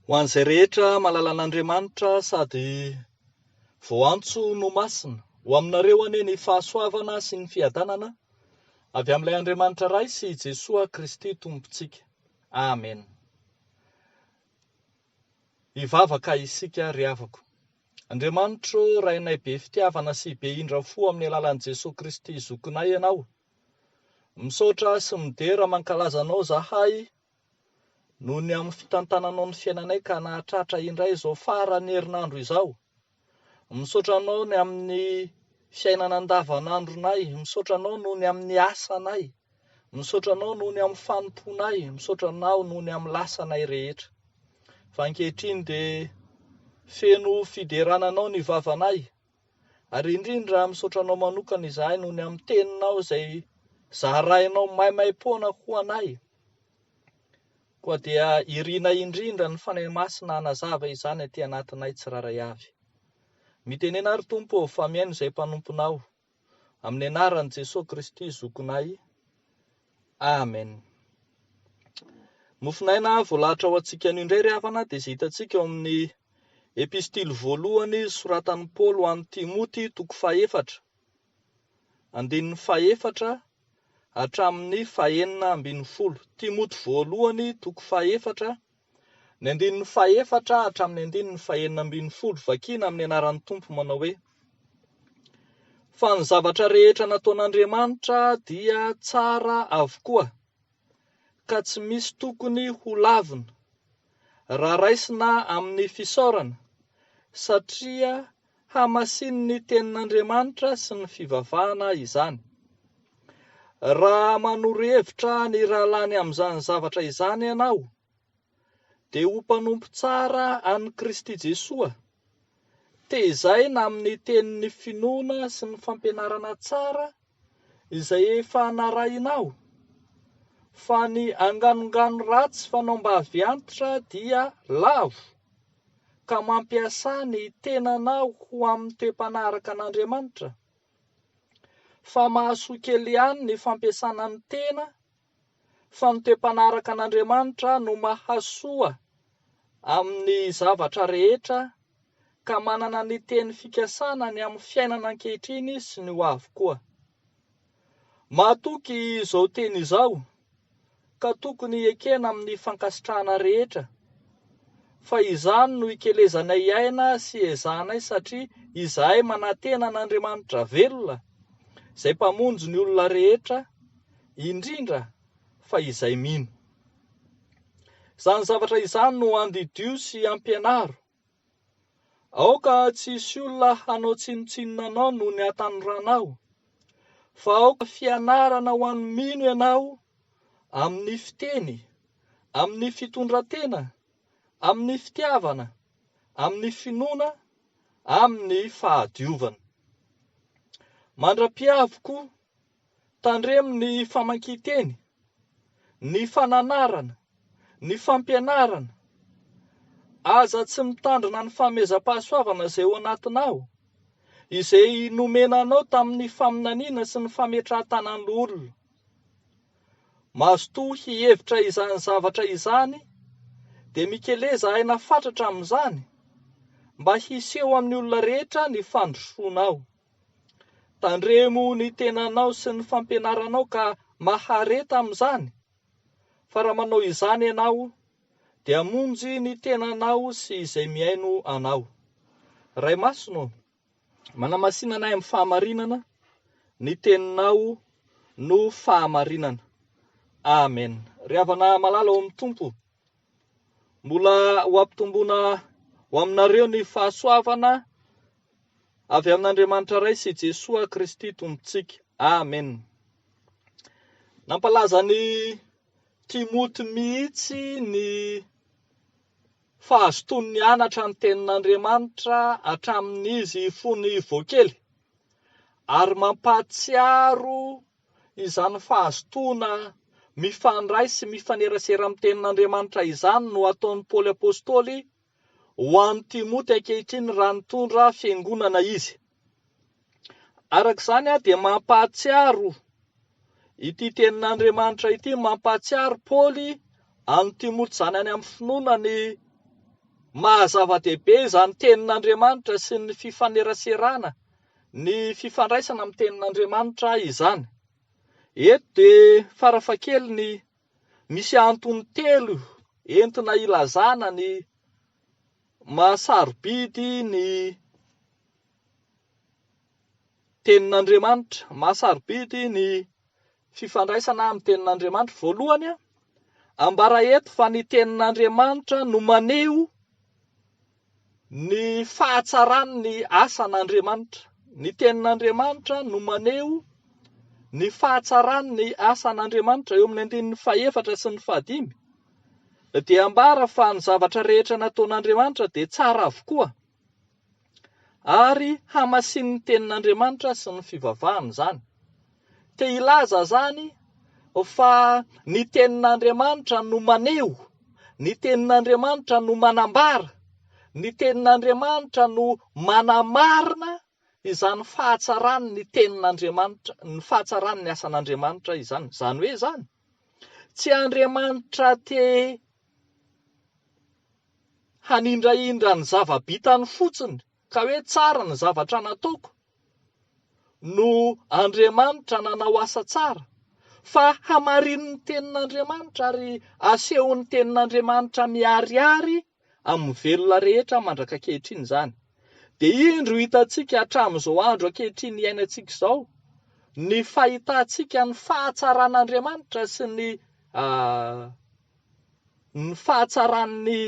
Ho an'izay rehetra malala an'Andriamanitra sady voantso no masina, ho aminareo anie ny fahasoavana sy ny fiadanana avy amin'ilay Andriamanitra ray sy Jesosy Kristy tompontsika. Amen. Hivavaka isika ry havako. Andriamanitro, rainay be fitiavana sy be indrafo amin'ny alalan'i Jesosy Kristy zokinay ianao. Misaotra sy midera mankalaza anao zahay noho ny amin'ny fitantananao ny fiainanay ka nahatratra indray izao farany herinandro izao. Misaotra anao ny amin'ny fiainana andavanandronay, misaotra anao noho ny amin'ny asanay, misaotra anao noho ny amin'ny fanomponay, misaotra anao noho ny amin'ny lasanay rehetra. Fa ankehitriny dia feno fiderananao ny vavanay, ary indrindra misaotra anao manokana izahay noho ny amin'ny teninao izay zarainao maimaim-poana ho anay. Koa dia irinay indrindra ny fanahy masina hanazava izany aty anatinay tsiraray avy. Mitenena ary Tompo fa mihaino izay mpanomponao. Amin'ny anaran'i Jesosy Kristy zokinay. Amen. Mofonaina voalahatra ho antsika indray ry havana dia izay hitantsika eo amin'ny epistily voalohany soratan'i Paoly ho an'i Timoty toko 4, andininy 4 hatramin'ny 9:10. Timoty voalohany toko 4, ny andininy 4 hatramin'ny andininy 9:10. Vakina amin'ny anaran'ny Tompo manao hoe: fa ny zavatra rehetra nataon'Andriamanitra dia tsara avokoa, ka tsy misy tokony ho lavina, raha raisina amin'ny fisaorana, satria hamasiny ny tenin'Andriamanitra sy ny fivavahana izany. Raha manoro-hevitra ny rahalany amin'izany zavatra izany ianao, dia ho mpanompo tsara an'i Kristy Jesosy, tezaina amin'ny tenin'ny finoana sy ny fampianarana tsara izay efa narahinao, fa ny anganongano ratsy fanaomba-avy antitra dia lavo, ka mampiasa ny tenanao ho amin'ny toe-panaraka an'Andriamanitra. Fa mahasoa kely ihany ny fampiasana ny tena, fa ny toe-panaraka an'Andriamanitra no mahasoa amin'ny zavatra rehetra, ka manana ny teny fikasana ny amin'ny fiainana ankehitriny sy ny ho avy koa. Mahatoky izao teny izao, ka tokony ekena amin'ny fankasitrahana rehetra, fa izany no ikelezanay aina sy ezahanay satria izahay manantena an'Andriamanitra velona, izay mpamonjy ny olona rehetra, indrindra fa izay mino. Izany zavatra izany no andidio sy ampianaro. Aoka tsisy olona hanao tsinotsinona anao noho ny hatanoranao, fa aoka fianarana ho an'ny mino ianao amin'ny fiteny, amin'ny fitondratena, amin'ny fitiavana, amin'ny finoana, amin'ny fahadiovana. Mandra-piavoko, tandremo ny famakian-teny, ny fananarana, ny fampianarana, aza tsy mitandrina ny famezam-pahasoavana izay ao anatinao, izay nomenanao tamin'ny faminaniana sy ny fametrahan-tanan'olona. Mazotoa hihevitra izany zavatra izany, dia mikeleza aina fatratra amin'izany, mba hiseho amin'ny olona rehetra ny fandrosoanao. Tandremo ny tenanao sy ny fampianaranao ka mahareta amin'izany, fa raha manao izany ianao, dia monjy ny tenanao sy izay miaino anao. Ray masino, manamasinanay amin'ny fahamarinana, ny teninao no fahamarinana. Amen. Ry havana malala ao amin'ny Tompo, mbola ho ampitomboana ho aminareo ny fahasoavana avy amin'Andriamanitra ray sy Jesosy Kristy tompontsika. Amen. Nampalaza ny Timoty mihitsy ny fahazotoany nianatra ny tenin'Andriamanitra hatramin'izy fony voakely, ary mampahatsiaro izany fahazotoana mifandray sy mifanerasera amin'ny tenin'Andriamanitra izany no ataon'ny Paoly apôstôly ho an'ny Timoty ankehitriny raha nitondra fiangonana izy. Arak'izany dia mampahatsiaro ity tenin'Andriamanitra ity, mampahatsiaro Paoly an'ny Timoty izany any amin'ny finoana ny Mahazava-dehibe izany tenin'Andriamanitra sy ny fifaneraserana, ny fifandraisana amin'ny tenin'Andriamanitra izany. Eto dia farafahakeliny misy antony telo entina ilazana ny mahasarobidy ny tenin'Andriamanitra, mahasarobidy ny fifandraisana amin'ny tenin'Andriamanitra. Voalohany, ambara eto fa ny tenin'Andriamanitra no maneho ny fahatsarany asan'Andriamanitra. Ny tenin'Andriamanitra no maneho ny fahatsarany ny asan'Andriamanitra. Eo amin'ny andininy fahaefatra sy ny fahadimy dia ambara fa ny zavatra rehetra nataon'Andriamanitra dia tsara avokoa, ary hamasin'ny tenin'Andriamanitra sy ny fivavahany izany. Te ilaza zany fa ny tenin'Andriamanitra no maneho, ny tenin'Andriamanitra no manambara, ny tenin'Andriamanitra no manamarina izany fahatsarany ny tenin'Andriamanitra, ny fahatsarany ny asan'Andriamanitra izany. Zany hoe zany, tsy Andriamanitra te hanindraindra ny zava-bitany fotsiny ka hoe tsara ny zavatra nataoko no Andriamanitra nanao asa tsara, fa hamarin'ny tenin'Andriamanitra ary asehon'ny tenin'Andriamanitra miariary amin'ny velona rehetra mandrak'ankehitriny izany. Dia indro hitantsika hatramin'izao andro ankehitriny iainantsika izao, ny fahitantsika ny fahatsaran'Andriamanitra sy ny fahatsaran'ny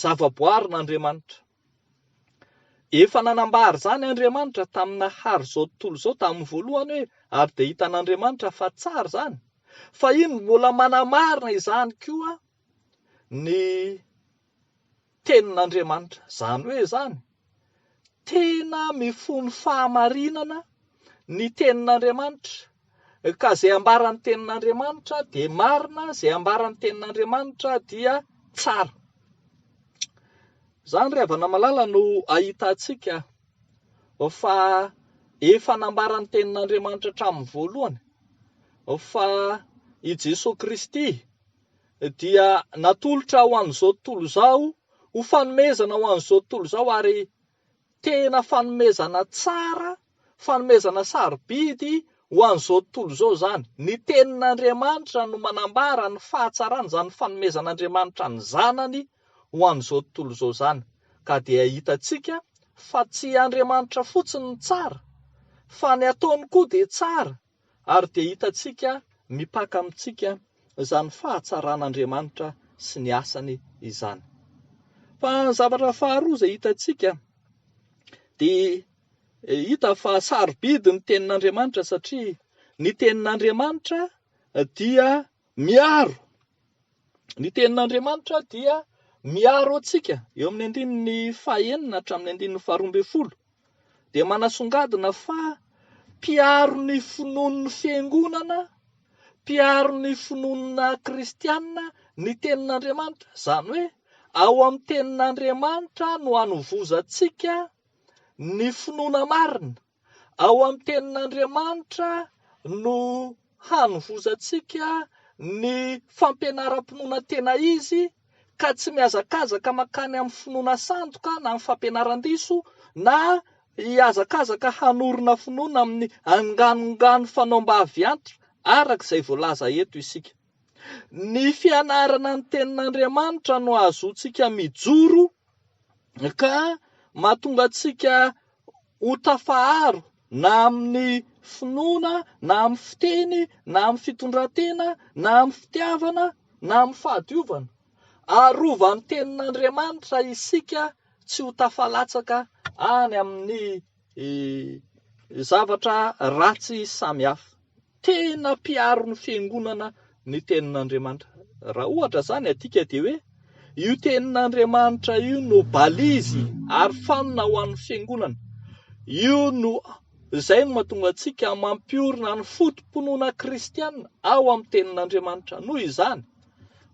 zavaboarin'Andriamanitra. Efa nanambary zany Andriamanitra tamina hary zao tontolo zao tamin'ny voalohany hoe ary dia hitan'Andriamanitra fa tsara zany. Fa iny mbola manamarina izany koa ny tenin'Andriamanitra. Zany hoe zany, tena mifono fahamarinana ny tenin'Andriamanitra, ka izay ambaran'ny tenin'Andriamanitra dia marina, izay ambaran'ny tenin'Andriamanitra dia tsara. Zany ry havana malala no ahitantsika fa efa nambaran'ny tenin'Andriamanitra hatramin'ny voalohany fa i Jesosy Kristy dia natolotra ho an'izao tontolo izao, ho fanomezana ho an'izao tontolo izao, ary tena fanomezana tsara, fanomezana sarobidy ho an'izao tontolo izao zany. Ny tenin'Andriamanitra no manambara ny fahatsarany, zany fanomezan'Andriamanitra ny zanany ho an'izao tontolo izao zany. Ka dia hitantsika fa tsy Andriamanitra fotsiny ny tsara, fa ny ataony koa dia tsara, ary dia hitantsika mipaka amintsika izany fahatsaran'Andriamanitra sy ny asany izany. Fa ny zavatra faharoa izay hitantsika dia hita fa sarobidy ny tenin'Andriamanitra, satria ny tenin'Andriamanitra dia miaro. Ny tenin'Andriamanitra dia miaro antsika. Eo amin'ny andininy fahaenina hatramin'ny andininy faharoambinifolo dia manasongadina fa mpiaro ny finoan'ny fiangonana, mpiaro ny finoana kristianina ny tenin'Andriamanitra. Zany hoe ao amin'ny tenin'Andriamanitra no hanovozantsika ny finoana marina, ao amin'ny tenin'Andriamanitra no hanovozantsika ny fampianaram-pinoana tena izy, ka tsy mihazakazaka makany amin'ny finoana sandoka na amin'ny fampianaran-diso, na hiazakazaka hanorina finoana amin'ny anganongano fanaombaviantra, arak'izay voalaza eto isika. Ny fianarana ny tenin'Andriamanitra no ahazoantsika mijoro, ka mahatonga antsika ho tafaharo na amin'ny finoana, na amin'ny fiteny, na amin'ny fitondrantena, na amin'ny fitiavana, na amin'ny fahadiovana. Arovan'ny tenin'Andriamanitra isika tsy ho tafalatsaka any amin'ny zavatra ratsy samihafa. Tena mpiaro ny fiangonana ny tenin'Andriamanitra. Raha ohatra zany atika dia hoe io tenin'Andriamanitra io no balizy ary fanona ho an'ny fiangonana. Io no izay no mahatonga antsika mampiorina ny fotom-pinoana kristianina ao amin'ny tenin'Andriamanitra. Noho izany,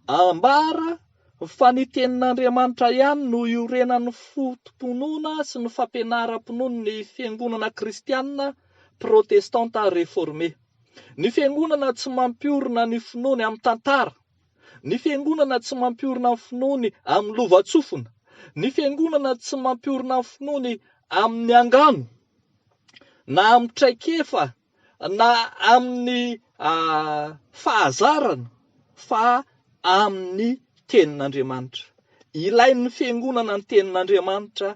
ambara fa ny tenin'Andriamanitra ihany no iorenan'ny fotom-pinoana sy ny fampianaram-pinoana ny fiangonana kristianina protestanta reforme. Ny fiangonana tsy mampiorina ny finoany amin'ny tantara, ny fiangonana tsy mampiorina ny finoany amin'ny lova-tsofina, ny fiangonana tsy mampiorina ny finoany amin'ny angano, na amin'ny traikefa, na amin'ny fahazarana, fa amin'ny tenin'Andriamanitra. Ilain'ny fiangonana ny tenin'Andriamanitra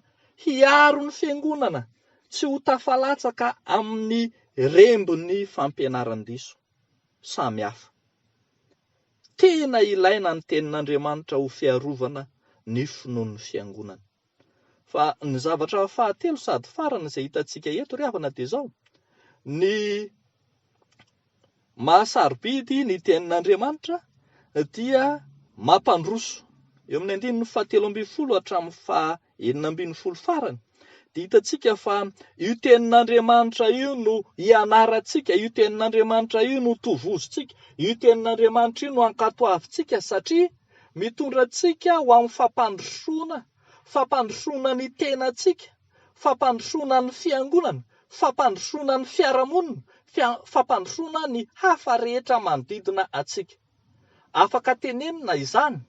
hiaro ny fiangonana tsy ho tafalatsaka amin'ny rembon'ny fampianaran-diso samihafa. Tena ilaina ny tenin'Andriamanitra ho fiarovana ny finoan'ny fiangonana. Fa ny zavatra fahatelo sady farana izay hitantsika eto ry havana dia izao: ny mahasarobidy ny tenin'Andriamanitra dia mampandroso. Eo amin'ny 7:12 hatramin'ny 9:12 farany dia hitantsika fa io tenin'Andriamanitra io no hianarantsika, io tenin'Andriamanitra io no tovozontsika, io tenin'Andriamanitra io no ankatoavintsika, satria mitondra antsika ho amin'ny fampandrosoana ny tenantsika, fampandrosoana ny fiangonana, fampandrosoana ny fiaramonina, fampandrosoana ny hafa rehetra manodidina atsika. Afaka tenenina izany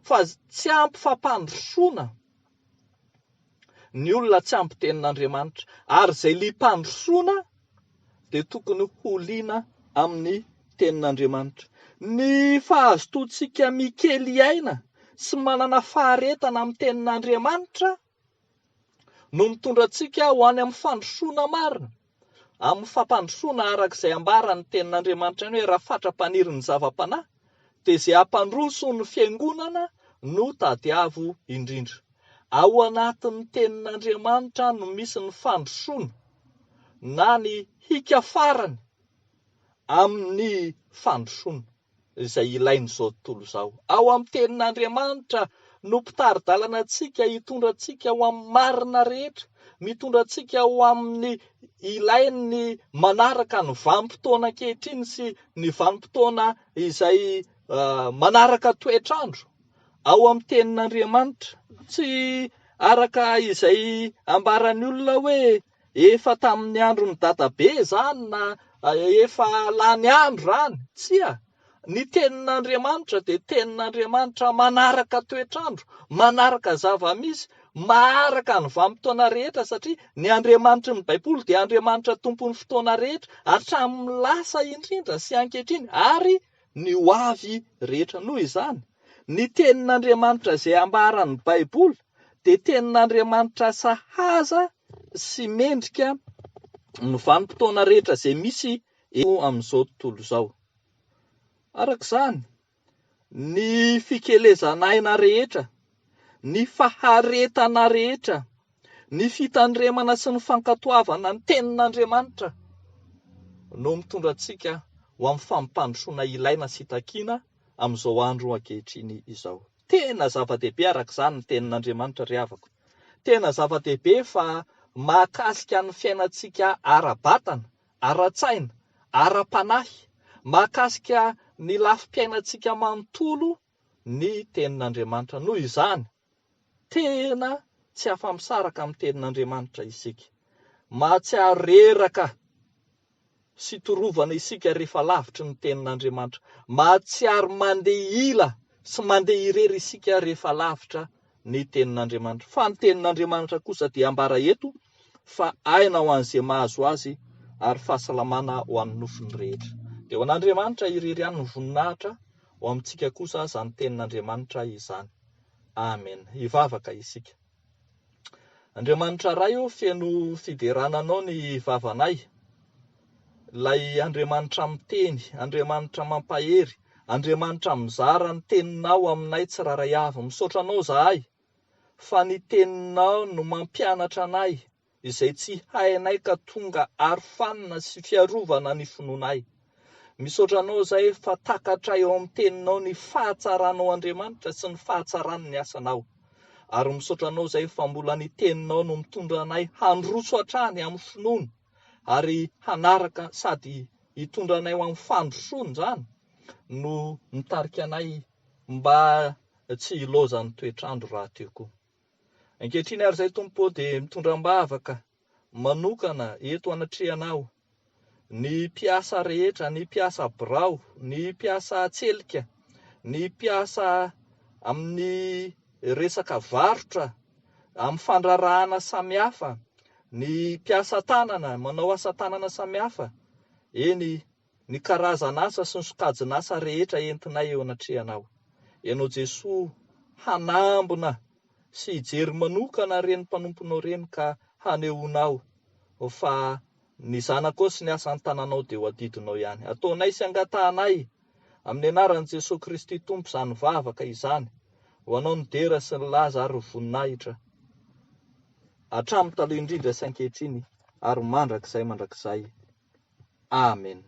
fa tsy ampy fampandrosoana ny olona tsy ampy tenin'Andriamanitra, ary izay limpandrosoana dia tokony ho liana amin'ny tenin'Andriamanitra. Ny fahazotoantsika mikely aina sy manana faharetana amin'ny tenin'Andriamanitra no mitondra antsika ho any amin'ny fandrosoana marina, amin'ny fampandrosoana arak'izay ambaran'ny tenin'Andriamanitra ny hoe raha fatra-paniry ny zava-panahy dia izay hampandroso ny fiangonana no tadiavo indrindra. Ao anatin'ny tenin'Andriamanitra no misy ny fandrosoana na ny hikafarany amin'ny fandrosoana izay ilain'izao tontolo izao. Ao amin'ny tenin'Andriamanitra no mpitari-dalana antsika hitondra antsika ho amin'ny marina rehetra, mitondra antsika ho amin'ny ilain'ny manaraka ny vanim-potoana ankehitriny sy ny vanim-potoana izay manaraka toetrandro. Ao amin'ny tenin'Andriamanitra, tsy araka izay ambaran'ny olona hoe efa tamin'ny andron'ny dadabe zany na efa lany andro rany. Tsia, ny tenin'Andriamanitra dia tenin'Andriamanitra manaraka toetrandro, manaraka zava-misy, maharaka ny vanim-potoana rehetra, satria ny Andriamanitra ny Baiboly dia Andriamanitra tompon'ny fotoana rehetra hatramin'ny lasa indrindra sy ankehitriny ary ny ho avy rehetra. Noho izany, ny tenin'Andriamanitra izay ambaran'ny Baiboly dia tenin'Andriamanitra sahaza sy mendrika ny vanim-potoana rehetra izay misy eo amin'izao tontolo izao. Arak'izany, ny fikelezanaina rehetra, ny faharetana rehetra, ny fitandremana sy ny fankatoavana ny tenin'Andriamanitra no mitondra antsika ho amin'ny fampandrosoana ilaina sy takiana amin'izao andro ankehitriny izao. Tena zava-dehibe arak'izany ny tenin'Andriamanitra ry havako. Tena zava-dehibe fa mahakasika ny fiainantsika ara-batana, ara-tsaina, ara-panahy, mahakasika ny lafim-piainantsika manontolo ny tenin'Andriamanitra. Noho izany, tena tsy afa-misaraka amin'ny tenin'Andriamanitra isika. Mahatsiaro reraka sy torovana isika rehefa lavitry ny tenin'Andriamanitra. Mahatsiaro mandeha ila sy mandeha irery isika rehefa lavitra ny tenin'Andriamanitra. Fa ny tenin'Andriamanitra kosa dia ambara eto fa aina ho an'izay mahazo azy ary fahasalamana ho an'ny nofony rehetra. Dia ho an'Andriamanitra irery ihany ny voninahitra, ho amintsika kosa izany tenin'Andriamanitra izany. Amen. Hivavaka isika. Andriamanitra ray io feno fiderananao ny vavanay. Ilay Andriamanitra miteny, Andriamanitra mampahery, Andriamanitra mizara ny teninao aminay tsiraray avy. Misaotra anao zahay fa ny teninao no mampianatra anay izay tsy hainay ka tonga arofanina sy fiarovana ny finoanay. Misaotra anao zahay fa takatra eo amin'ny teninao ny fahatsaranao Andriamanitra sy ny fahatsaran'ny asanao. Ary misaotra anao zahay fa mbola ny teninao no mitondra anay handroso hatrany amin'ny finoana ary hanaraka sady hitondra anay ho amin'ny fandrosoana izany no mitarika anay mba tsy hilozan'ny toetrandro raha teo koa. Ankehitriny ary izay Tompo dia mitondram-bavaka manokana eto anatrehanao ny mpiasa rehetra, ny mpiasa birao, ny mpiasa tselika, ny mpiasa amin'ny resaka varotra, amin'ny fandrarahana samihafa, ny mpiasa tanana, manao asa tanana samihafa, eny ny karazana asa sy ny sokajina asa rehetra entinay eo anatrehanao. Ianao Jesoa hanambona sy hijery manokana reny mpanomponao reny ka hanehoanao fa ny zanako sy ny asan'ny tananao dia ho adidinao ihany. Ataonay sy angatahanay amin'ny anaran'i Jesosy Kristy Tompo izany vavaka izany, ho anao ny dera sy ny laza ary voninahitra hatramin'ny taloha indrindra sy ankehitriny ary mandrakizay. Amen.